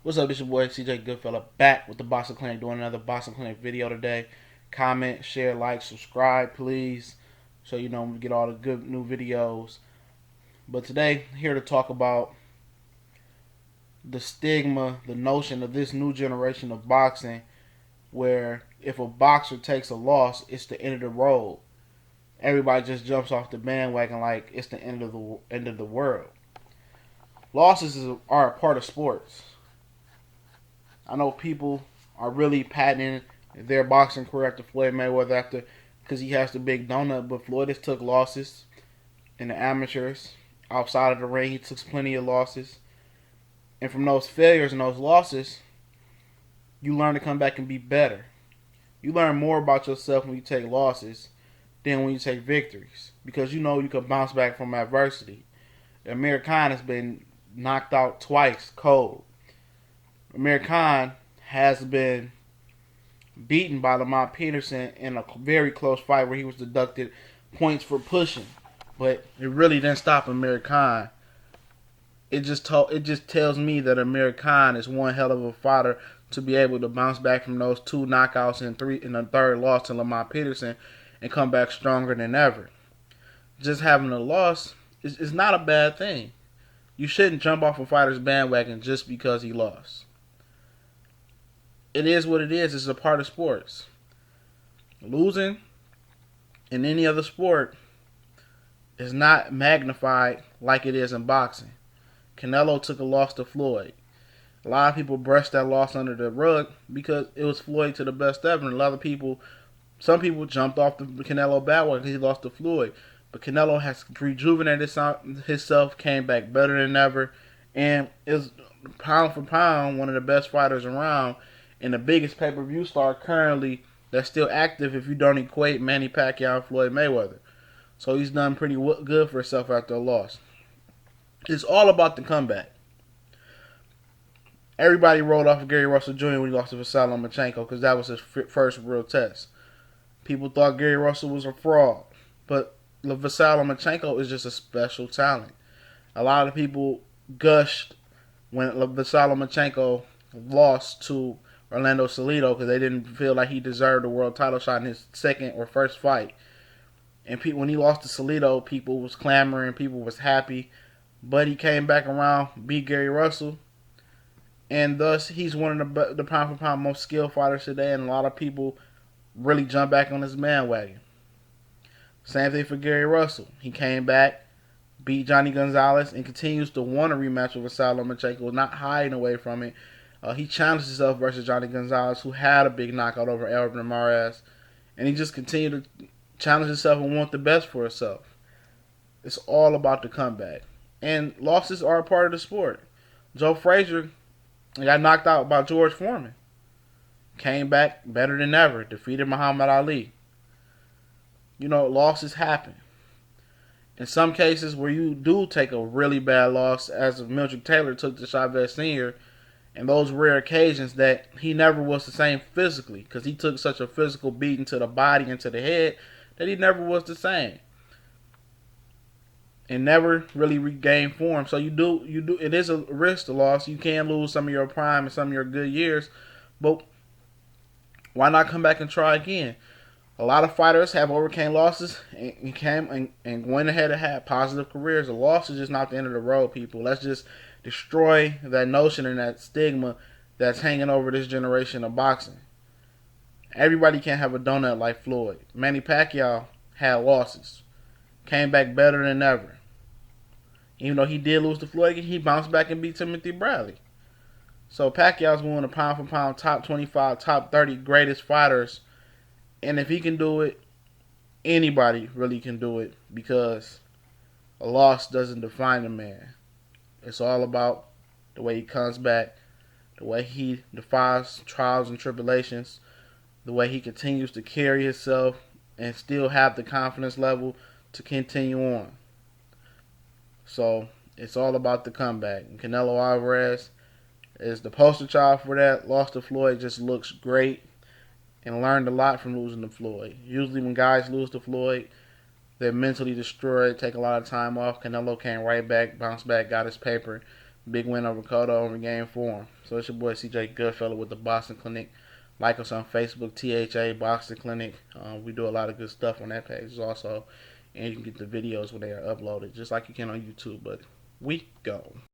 What's up, it's your boy CJ Goodfella back with the Boxing Clinic doing another Boxing Clinic video today. Comment, share, like, subscribe, please, so you know we get all the good new videos. But today, here to talk about the stigma, the notion of this new generation of boxing, where if a boxer takes a loss, it's the end of the road. Everybody just jumps off the bandwagon like it's the end of the world. Losses are a part of sports. I know people are really patenting their boxing career after Floyd Mayweather because he has the big donut, but Floyd has took losses in the amateurs. Outside of the ring, he took plenty of losses. And from those failures and those losses, you learn to come back and be better. You learn more about yourself when you take losses than when you take victories, because you know you can bounce back from adversity. Amir Khan has been knocked out twice cold. Amir Khan has been beaten by Lamont Peterson in a very close fight where he was deducted points for pushing, but it really didn't stop Amir Khan. It just tells me that Amir Khan is one hell of a fighter to be able to bounce back from those two knockouts and the third loss to Lamont Peterson and come back stronger than ever. Just having a loss is not a bad thing. You shouldn't jump off a fighter's bandwagon just because he lost. It is what it is. It's a part of sports. Losing in any other sport is not magnified like it is in boxing. Canelo took a loss to Floyd. A lot of people brushed that loss under the rug because it was Floyd to the best ever. And some people jumped off the Canelo bandwagon because he lost to Floyd. But Canelo has rejuvenated himself, came back better than ever, and is pound for pound one of the best fighters around, and the biggest pay-per-view star currently that's still active if you don't equate Manny Pacquiao and Floyd Mayweather. So he's done pretty good for himself after a loss. It's all about the comeback. Everybody rolled off of Gary Russell Jr. when he lost to Vasily Lomachenko because that was his first real test. People thought Gary Russell was a fraud, but Vasily Lomachenko is just a special talent. A lot of people gushed when Vasily Lomachenko lost to Orlando Salido because they didn't feel like he deserved a world title shot in his second or first fight. And when he lost to Salido, people was clamoring, people was happy. But he came back around, beat Gary Russell, and thus he's one of the pound for pound most skilled fighters today, and a lot of people really jump back on his bandwagon. Same thing for Gary Russell. He came back, beat Johnny Gonzalez, and continues to want a rematch with Vasily Lomachenko, not hiding away from it. He challenged himself versus Johnny Gonzalez, who had a big knockout over Albert Ramirez, and he just continued to challenge himself and want the best for himself. It's all about the comeback. And losses are a part of the sport. Joe Frazier got knocked out by George Foreman. Came back better than ever. Defeated Muhammad Ali. You know, losses happen. In some cases where you do take a really bad loss, as Mildred Taylor took to Chavez Sr., and those rare occasions that he never was the same physically because he took such a physical beating to the body and to the head that he never was the same. And never really regained form. So you do. It is a risk to loss. You can lose some of your prime and some of your good years, but why not come back and try again? A lot of fighters have overcame losses and went ahead and had positive careers. A loss is just not the end of the road, people. Let's just destroy that notion and that stigma that's hanging over this generation of boxing. Everybody can't have a donut like Floyd. Manny Pacquiao had losses, came back better than ever. Even though he did lose to Floyd, he bounced back and beat Timothy Bradley. So Pacquiao's one of the pound for pound top 25, top 30 greatest fighters. And if he can do it, anybody really can do it, because a loss doesn't define a man. It's all about the way he comes back, the way he defies trials and tribulations, the way he continues to carry himself and still have the confidence level to continue on. So it's all about the comeback. And Canelo Alvarez is the poster child for that. Lost to Floyd, just looks great and learned a lot from losing to Floyd. Usually when guys lose to Floyd, they're mentally destroyed, take a lot of time off. Canelo came right back, bounced back, got his paper, Big win over Cotto over game form. So it's your boy CJ Goodfellow with the Boxing Clinic. Like us on Facebook, THA Boxing Clinic. We do a lot of good stuff on that page also. And you can get the videos when they are uploaded, just like you can on YouTube. But we go.